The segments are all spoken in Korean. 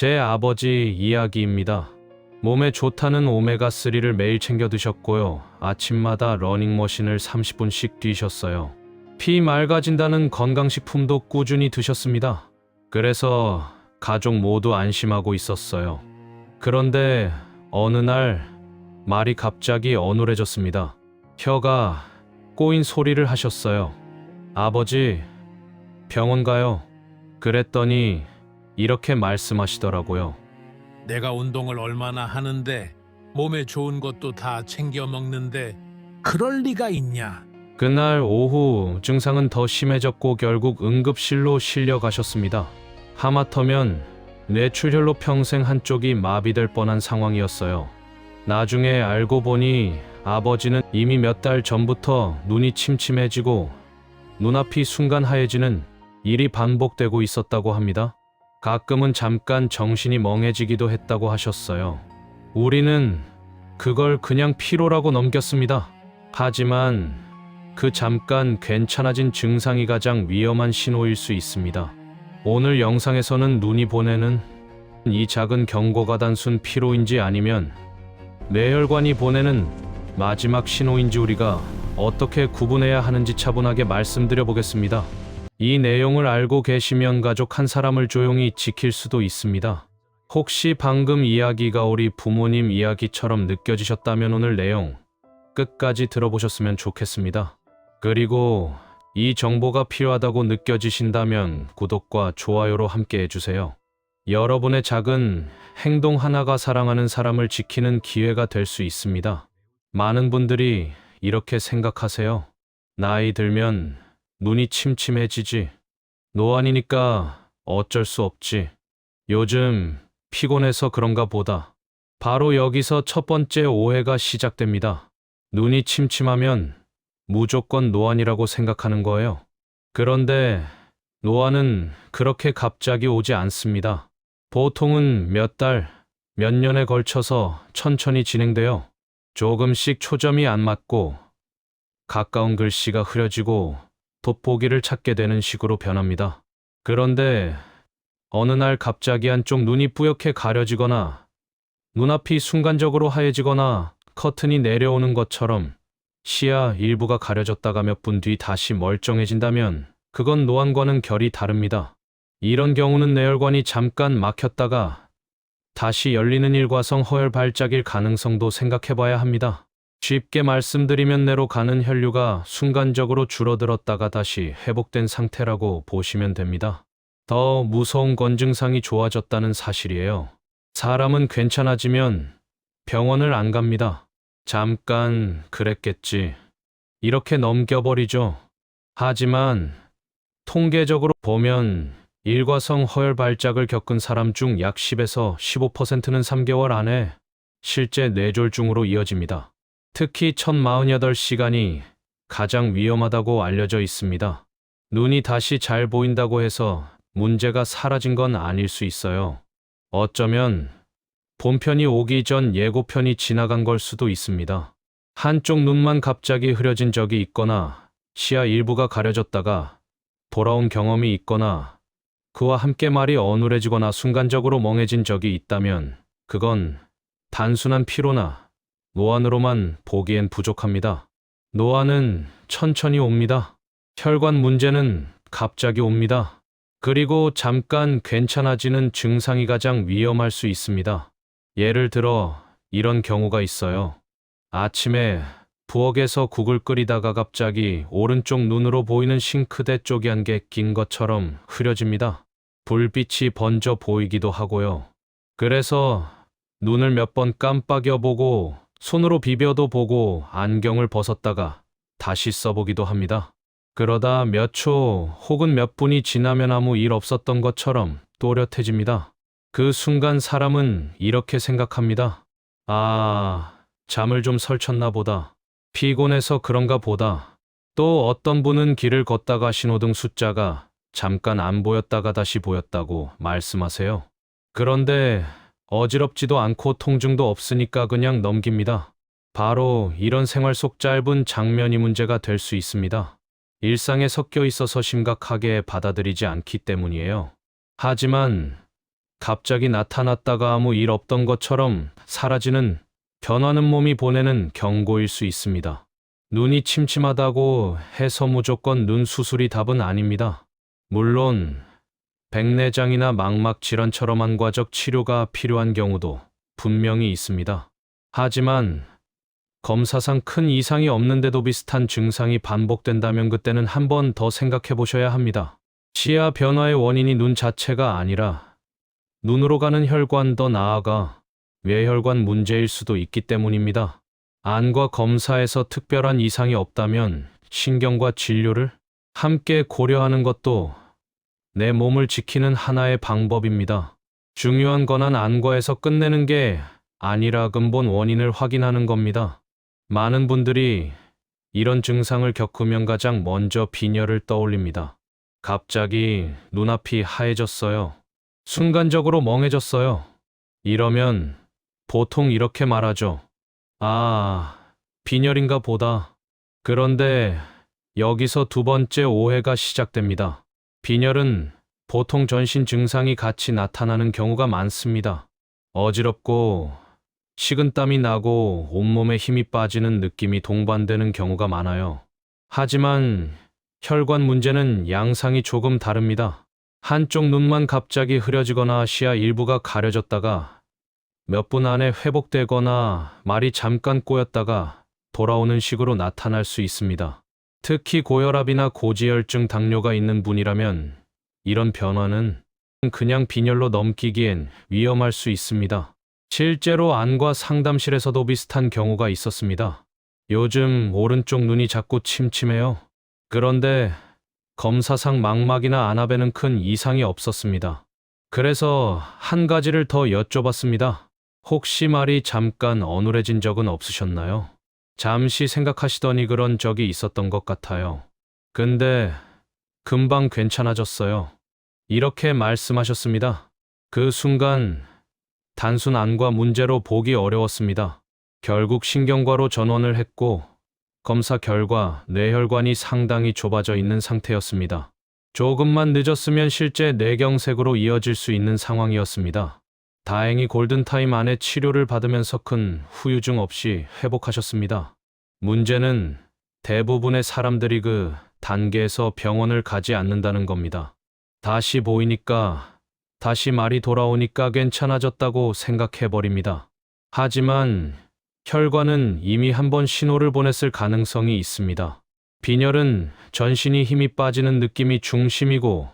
제 아버지 이야기입니다. 몸에 좋다는 오메가3를 매일 챙겨 드셨고요. 아침마다 러닝머신을 30분씩 뛰셨어요. 피 맑아진다는 건강식품도 꾸준히 드셨습니다. 그래서 가족 모두 안심하고 있었어요. 그런데 어느 날 말이 갑자기 어눌해졌습니다. 혀가 꼬인 소리를 하셨어요. 아버지, 병원 가요. 그랬더니 이렇게 말씀하시더라고요. 내가 운동을 얼마나 하는데 몸에 좋은 것도 다 챙겨 먹는데 그럴 리가 있냐? 그날 오후 증상은 더 심해졌고 결국 응급실로 실려가셨습니다. 하마터면 뇌출혈로 평생 한쪽이 마비될 뻔한 상황이었어요. 나중에 알고 보니 아버지는 이미 몇 달 전부터 눈이 침침해지고 눈앞이 순간 하얘지는 일이 반복되고 있었다고 합니다. 가끔은 잠깐 정신이 멍해지기도 했다고 하셨어요. 우리는 그걸 그냥 피로라고 넘겼습니다. 하지만 그 잠깐 괜찮아진 증상이 가장 위험한 신호일 수 있습니다. 오늘 영상에서는 눈이 보내는 이 작은 경고가 단순 피로인지 아니면 뇌혈관이 보내는 마지막 신호인지 우리가 어떻게 구분해야 하는지 차분하게 말씀드려 보겠습니다. 이 내용을 알고 계시면 가족 한 사람을 조용히 지킬 수도 있습니다. 혹시 방금 이야기가 우리 부모님 이야기처럼 느껴지셨다면 오늘 내용 끝까지 들어보셨으면 좋겠습니다. 그리고 이 정보가 필요하다고 느껴지신다면 구독과 좋아요로 함께 해주세요. 여러분의 작은 행동 하나가 사랑하는 사람을 지키는 기회가 될 수 있습니다. 많은 분들이 이렇게 생각하세요. 나이 들면 눈이 침침해지지. 노안이니까 어쩔 수 없지. 요즘 피곤해서 그런가 보다. 바로 여기서 첫 번째 오해가 시작됩니다. 눈이 침침하면 무조건 노안이라고 생각하는 거예요. 그런데 노안은 그렇게 갑자기 오지 않습니다. 보통은 몇 달, 몇 년에 걸쳐서 천천히 진행되어 조금씩 초점이 안 맞고 가까운 글씨가 흐려지고 돋보기를 찾게 되는 식으로 변합니다. 그런데 어느 날 갑자기 한쪽 눈이 뿌옇게 가려지거나 눈앞이 순간적으로 하얘지거나 커튼이 내려오는 것처럼 시야 일부가 가려졌다가 몇 분 뒤 다시 멀쩡해진다면 그건 노안과는 결이 다릅니다. 이런 경우는 뇌혈관이 잠깐 막혔다가 다시 열리는 일과성 허혈 발작일 가능성도 생각해봐야 합니다. 쉽게 말씀드리면 뇌로 가는 혈류가 순간적으로 줄어들었다가 다시 회복된 상태라고 보시면 됩니다. 더 무서운 건 증상이 좋아졌다는 사실이에요. 사람은 괜찮아지면 병원을 안 갑니다. 잠깐 그랬겠지. 이렇게 넘겨버리죠. 하지만 통계적으로 보면 일과성 허혈 발작을 겪은 사람 중 약 10에서 15%는 3개월 안에 실제 뇌졸중으로 이어집니다. 특히 1048시간이 가장 위험하다고 알려져 있습니다. 눈이 다시 잘 보인다고 해서 문제가 사라진 건 아닐 수 있어요. 어쩌면 본편이 오기 전 예고편이 지나간 걸 수도 있습니다. 한쪽 눈만 갑자기 흐려진 적이 있거나 시야 일부가 가려졌다가 돌아온 경험이 있거나 그와 함께 말이 어눌해지거나 순간적으로 멍해진 적이 있다면 그건 단순한 피로나 노안으로만 보기엔 부족합니다. 노안은 천천히 옵니다. 혈관 문제는 갑자기 옵니다. 그리고 잠깐 괜찮아지는 증상이 가장 위험할 수 있습니다. 예를 들어 이런 경우가 있어요. 아침에 부엌에서 국을 끓이다가 갑자기 오른쪽 눈으로 보이는 싱크대 쪽이 한 개 낀 것처럼 흐려집니다. 불빛이 번져 보이기도 하고요. 그래서 눈을 몇 번 깜빡여 보고 손으로 비벼도 보고 안경을 벗었다가 다시 써보기도 합니다. 그러다 몇 초 혹은 몇 분이 지나면 아무 일 없었던 것처럼 또렷해집니다. 그 순간 사람은 이렇게 생각합니다. 아, 잠을 좀 설쳤나 보다. 피곤해서 그런가 보다. 또 어떤 분은 길을 걷다가 신호등 숫자가 잠깐 안 보였다가 다시 보였다고 말씀하세요. 그런데 어지럽지도 않고 통증도 없으니까 그냥 넘깁니다. 바로 이런 생활 속 짧은 장면이 문제가 될 수 있습니다. 일상에 섞여 있어서 심각하게 받아들이지 않기 때문이에요. 하지만 갑자기 나타났다가 아무 일 없던 것처럼 사라지는 변하는 몸이 보내는 경고일 수 있습니다. 눈이 침침하다고 해서 무조건 눈 수술이 답은 아닙니다. 물론 백내장이나 망막 질환처럼 한과적 치료가 필요한 경우도 분명히 있습니다. 하지만 검사상 큰 이상이 없는데도 비슷한 증상이 반복된다면 그때는 한 번 더 생각해 보셔야 합니다. 시야 변화의 원인이 눈 자체가 아니라 눈으로 가는 혈관, 더 나아가 뇌혈관 문제일 수도 있기 때문입니다. 안과 검사에서 특별한 이상이 없다면 신경과 진료를 함께 고려하는 것도 내 몸을 지키는 하나의 방법입니다. 중요한 건 안과에서 끝내는 게 아니라 근본 원인을 확인하는 겁니다. 많은 분들이 이런 증상을 겪으면 가장 먼저 빈혈을 떠올립니다. 갑자기 눈앞이 하얘졌어요. 순간적으로 멍해졌어요. 이러면 보통 이렇게 말하죠. 아, 빈혈인가 보다. 그런데 여기서 두 번째 오해가 시작됩니다. 빈혈은 보통 전신 증상이 같이 나타나는 경우가 많습니다. 어지럽고 식은땀이 나고 온몸에 힘이 빠지는 느낌이 동반되는 경우가 많아요. 하지만 혈관 문제는 양상이 조금 다릅니다. 한쪽 눈만 갑자기 흐려지거나 시야 일부가 가려졌다가 몇 분 안에 회복되거나 말이 잠깐 꼬였다가 돌아오는 식으로 나타날 수 있습니다. 특히 고혈압이나 고지혈증, 당뇨가 있는 분이라면 이런 변화는 그냥 빈혈로 넘기기엔 위험할 수 있습니다. 실제로 안과 상담실에서도 비슷한 경우가 있었습니다. 요즘 오른쪽 눈이 자꾸 침침해요. 그런데 검사상 망막이나 안압에는 큰 이상이 없었습니다. 그래서 한 가지를 더 여쭤봤습니다. 혹시 말이 잠깐 어눌해진 적은 없으셨나요? 잠시 생각하시더니 그런 적이 있었던 것 같아요. 근데 금방 괜찮아졌어요. 이렇게 말씀하셨습니다. 그 순간 단순 안과 문제로 보기 어려웠습니다. 결국 신경과로 전원을 했고 검사 결과 뇌혈관이 상당히 좁아져 있는 상태였습니다. 조금만 늦었으면 실제 뇌경색으로 이어질 수 있는 상황이었습니다. 다행히 골든타임 안에 치료를 받으면서 큰 후유증 없이 회복하셨습니다. 문제는 대부분의 사람들이 그 단계에서 병원을 가지 않는다는 겁니다. 다시 보이니까, 다시 말이 돌아오니까 괜찮아졌다고 생각해버립니다. 하지만 혈관은 이미 한번 신호를 보냈을 가능성이 있습니다. 빈혈은 전신이 힘이 빠지는 느낌이 중심이고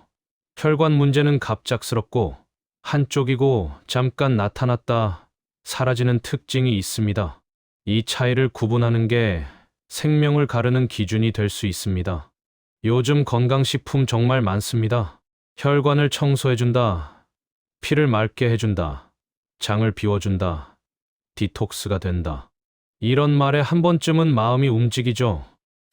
혈관 문제는 갑작스럽고 한쪽이고 잠깐 나타났다 사라지는 특징이 있습니다. 이 차이를 구분하는 게 생명을 가르는 기준이 될 수 있습니다. 요즘 건강식품 정말 많습니다. 혈관을 청소해준다, 피를 맑게 해준다, 장을 비워준다, 디톡스가 된다. 이런 말에 한 번쯤은 마음이 움직이죠.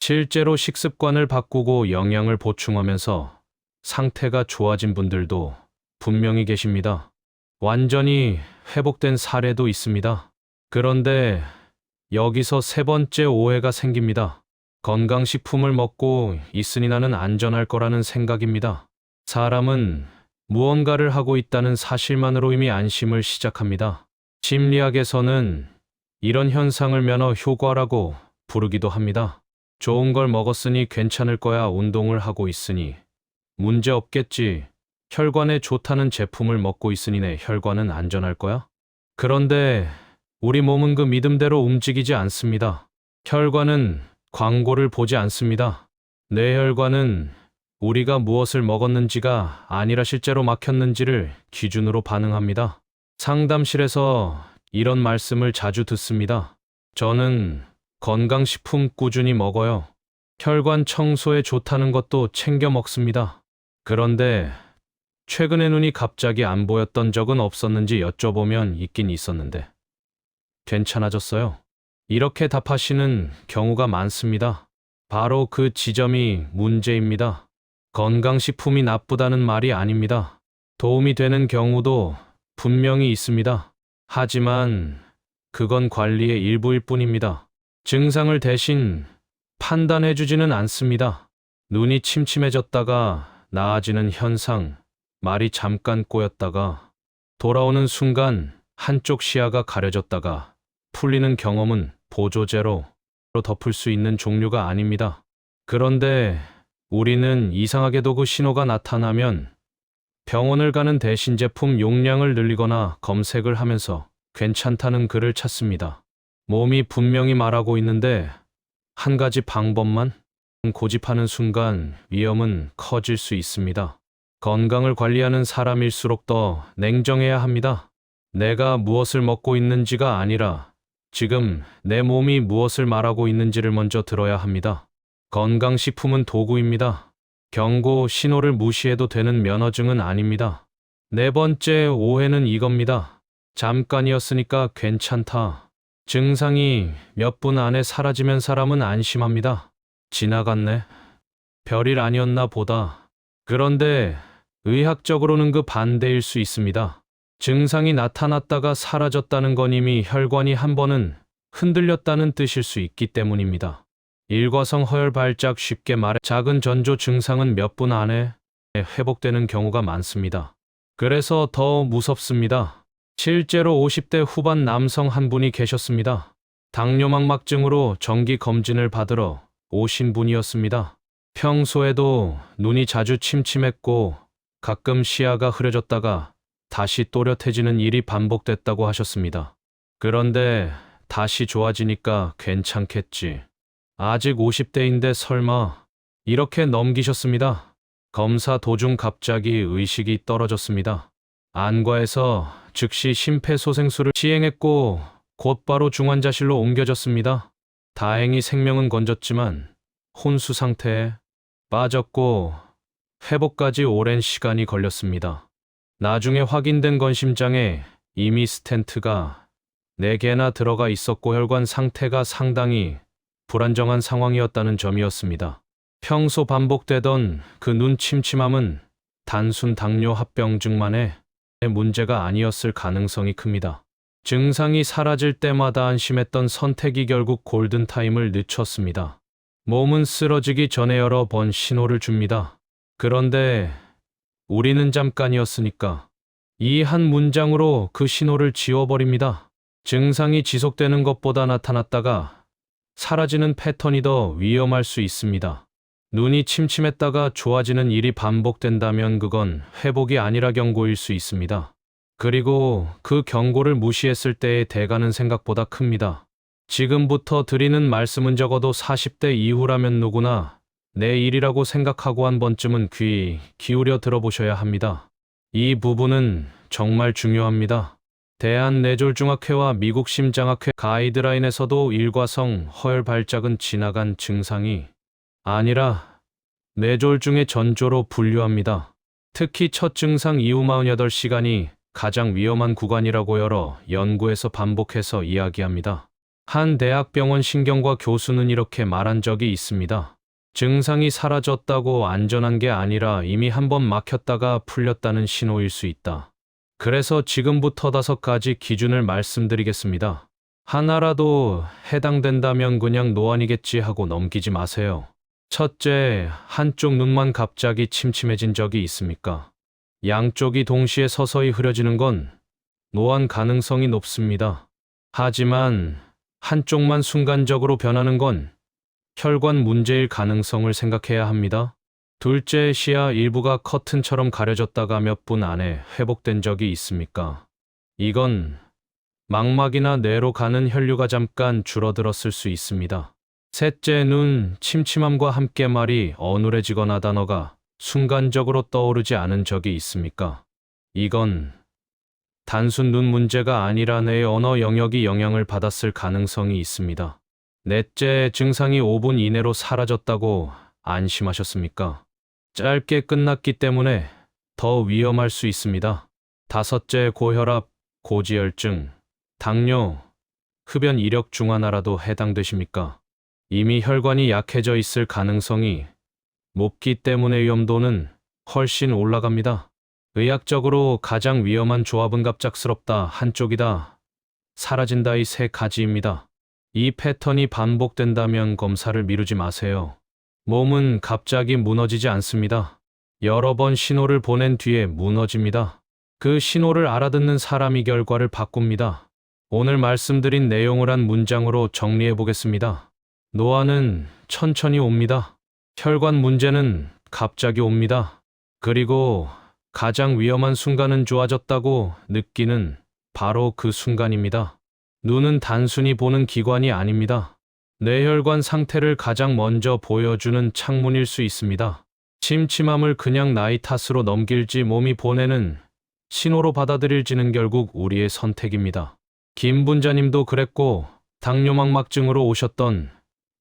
실제로 식습관을 바꾸고 영양을 보충하면서 상태가 좋아진 분들도 분명히 계십니다. 완전히 회복된 사례도 있습니다. 그런데 여기서 세 번째 오해가 생깁니다. 건강식품을 먹고 있으니 나는 안전할 거라는 생각입니다. 사람은 무언가를 하고 있다는 사실만으로 이미 안심을 시작합니다. 심리학에서는 이런 현상을 면허 효과라고 부르기도 합니다. 좋은 걸 먹었으니 괜찮을 거야, 운동을 하고 있으니 문제 없겠지, 혈관에 좋다는 제품을 먹고 있으니 내 혈관은 안전할 거야? 그런데 우리 몸은 그 믿음대로 움직이지 않습니다. 혈관은 광고를 보지 않습니다. 뇌혈관은 우리가 무엇을 먹었는지가 아니라 실제로 막혔는지를 기준으로 반응합니다. 상담실에서 이런 말씀을 자주 듣습니다. 저는 건강식품 꾸준히 먹어요. 혈관 청소에 좋다는 것도 챙겨 먹습니다. 그런데 최근에 눈이 갑자기 안 보였던 적은 없었는지 여쭤보면 있긴 있었는데 괜찮아졌어요. 이렇게 답하시는 경우가 많습니다. 바로 그 지점이 문제입니다. 건강식품이 나쁘다는 말이 아닙니다. 도움이 되는 경우도 분명히 있습니다. 하지만 그건 관리의 일부일 뿐입니다. 증상을 대신 판단해주지는 않습니다. 눈이 침침해졌다가 나아지는 현상, 말이 잠깐 꼬였다가 돌아오는 순간 한쪽 시야가 가려졌다가 풀리는 경험은 보조제로 덮을 수 있는 종류가 아닙니다. 그런데 우리는 이상하게도 그 신호가 나타나면 병원을 가는 대신 제품 용량을 늘리거나 검색을 하면서 괜찮다는 글을 찾습니다. 몸이 분명히 말하고 있는데 한 가지 방법만 고집하는 순간 위험은 커질 수 있습니다. 건강을 관리하는 사람일수록 더 냉정해야 합니다. 내가 무엇을 먹고 있는지가 아니라 지금 내 몸이 무엇을 말하고 있는지를 먼저 들어야 합니다. 건강식품은 도구입니다. 경고 신호를 무시해도 되는 면허증은 아닙니다. 네 번째 오해는 이겁니다. 잠깐이었으니까 괜찮다. 증상이 몇 분 안에 사라지면 사람은 안심합니다. 지나갔네. 별일 아니었나 보다. 그런데 의학적으로는 그 반대일 수 있습니다. 증상이 나타났다가 사라졌다는 건 이미 혈관이 한 번은 흔들렸다는 뜻일 수 있기 때문입니다. 일과성 허혈 발작, 쉽게 말해 작은 전조 증상은 몇 분 안에 회복되는 경우가 많습니다. 그래서 더 무섭습니다. 실제로 50대 후반 남성 한 분이 계셨습니다. 당뇨막막증으로 정기 검진을 받으러 오신 분이었습니다. 평소에도 눈이 자주 침침했고 가끔 시야가 흐려졌다가 다시 또렷해지는 일이 반복됐다고 하셨습니다. 그런데 다시 좋아지니까 괜찮겠지. 아직 50대인데 설마 이렇게 넘기셨습니다. 검사 도중 갑자기 의식이 떨어졌습니다. 안과에서 즉시 심폐소생술을 시행했고 곧바로 중환자실로 옮겨졌습니다. 다행히 생명은 건졌지만 혼수 상태에 빠졌고 회복까지 오랜 시간이 걸렸습니다. 나중에 확인된 건 심장에 이미 스텐트가 4개나 들어가 있었고 혈관 상태가 상당히 불안정한 상황이었다는 점이었습니다. 평소 반복되던 그 눈 침침함은 단순 당뇨 합병증만의 문제가 아니었을 가능성이 큽니다. 증상이 사라질 때마다 안심했던 선택이 결국 골든타임을 늦췄습니다. 몸은 쓰러지기 전에 여러 번 신호를 줍니다. 그런데 우리는 잠깐이었으니까 이 한 문장으로 그 신호를 지워버립니다. 증상이 지속되는 것보다 나타났다가 사라지는 패턴이 더 위험할 수 있습니다. 눈이 침침했다가 좋아지는 일이 반복된다면 그건 회복이 아니라 경고일 수 있습니다. 그리고 그 경고를 무시했을 때의 대가는 생각보다 큽니다. 지금부터 드리는 말씀은 적어도 40대 이후라면 누구나 내 일이라고 생각하고 한 번쯤은 귀 기울여 들어보셔야 합니다. 이 부분은 정말 중요합니다. 대한뇌졸중학회와 미국 심장학회 가이드라인에서도 일과성 허혈 발작은 지나간 증상이 아니라 뇌졸중의 전조로 분류합니다. 특히 첫 증상 이후 48시간이 가장 위험한 구간이라고 여러 연구에서 반복해서 이야기합니다. 한 대학병원 신경과 교수는 이렇게 말한 적이 있습니다. 증상이 사라졌다고 안전한 게 아니라 이미 한번 막혔다가 풀렸다는 신호일 수 있다. 그래서 지금부터 5가지 기준을 말씀드리겠습니다. 하나라도 해당된다면 그냥 노안이겠지 하고 넘기지 마세요. 첫째, 한쪽 눈만 갑자기 침침해진 적이 있습니까? 양쪽이 동시에 서서히 흐려지는 건 노안 가능성이 높습니다. 하지만 한쪽만 순간적으로 변하는 건 혈관 문제일 가능성을 생각해야 합니다. 둘째, 시야 일부가 커튼처럼 가려졌다가 몇 분 안에 회복된 적이 있습니까? 이건 망막이나 뇌로 가는 혈류가 잠깐 줄어들었을 수 있습니다. 셋째, 눈 침침함과 함께 말이 어눌해지거나 단어가 순간적으로 떠오르지 않은 적이 있습니까? 이건 단순 눈 문제가 아니라 뇌의 언어 영역이 영향을 받았을 가능성이 있습니다. 넷째, 증상이 5분 이내로 사라졌다고 안심하셨습니까? 짧게 끝났기 때문에 더 위험할 수 있습니다. 다섯째, 고혈압, 고지혈증, 당뇨, 흡연 이력 중 하나라도 해당되십니까? 이미 혈관이 약해져 있을 가능성이 높기 때문에 위험도는 훨씬 올라갑니다. 의학적으로 가장 위험한 조합은 갑작스럽다, 한쪽이다, 사라진다, 이 3가지입니다. 이 패턴이 반복된다면 검사를 미루지 마세요. 몸은 갑자기 무너지지 않습니다. 여러 번 신호를 보낸 뒤에 무너집니다. 그 신호를 알아듣는 사람이 결과를 바꿉니다. 오늘 말씀드린 내용을 한 문장으로 정리해 보겠습니다. 노화는 천천히 옵니다. 혈관 문제는 갑자기 옵니다. 그리고 가장 위험한 순간은 좋아졌다고 느끼는 바로 그 순간입니다. 눈은 단순히 보는 기관이 아닙니다. 뇌혈관 상태를 가장 먼저 보여주는 창문일 수 있습니다. 침침함을 그냥 나이 탓으로 넘길지 몸이 보내는 신호로 받아들일지는 결국 우리의 선택입니다. 김 분자님도 그랬고 당뇨막막증으로 오셨던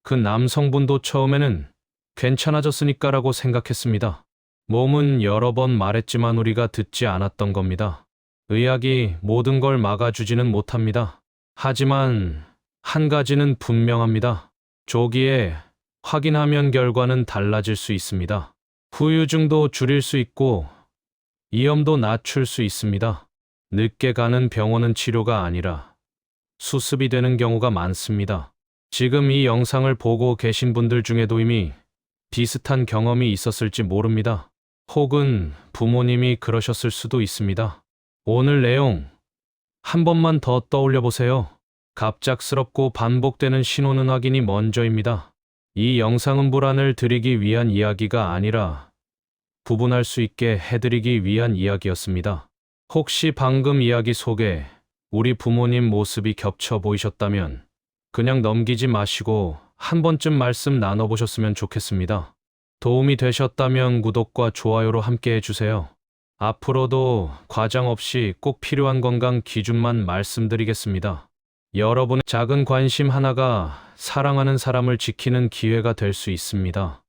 그 남성분도 처음에는 괜찮아졌으니까라고 생각했습니다. 몸은 여러 번 말했지만 우리가 듣지 않았던 겁니다. 의학이 모든 걸 막아주지는 못합니다. 하지만 한 가지는 분명합니다. 조기에 확인하면 결과는 달라질 수 있습니다. 후유증도 줄일 수 있고 위험도 낮출 수 있습니다. 늦게 가는 병원은 치료가 아니라 수습이 되는 경우가 많습니다. 지금 이 영상을 보고 계신 분들 중에도 이미 비슷한 경험이 있었을지 모릅니다. 혹은 부모님이 그러셨을 수도 있습니다. 오늘 내용 한 번만 더 떠올려 보세요. 갑작스럽고 반복되는 신호는 확인이 먼저입니다. 이 영상은 불안을 드리기 위한 이야기가 아니라 구분할 수 있게 해드리기 위한 이야기였습니다. 혹시 방금 이야기 속에 우리 부모님 모습이 겹쳐 보이셨다면 그냥 넘기지 마시고 한 번쯤 말씀 나눠보셨으면 좋겠습니다. 도움이 되셨다면 구독과 좋아요로 함께 해주세요. 앞으로도 과장 없이 꼭 필요한 건강 기준만 말씀드리겠습니다. 여러분의 작은 관심 하나가 사랑하는 사람을 지키는 기회가 될 수 있습니다.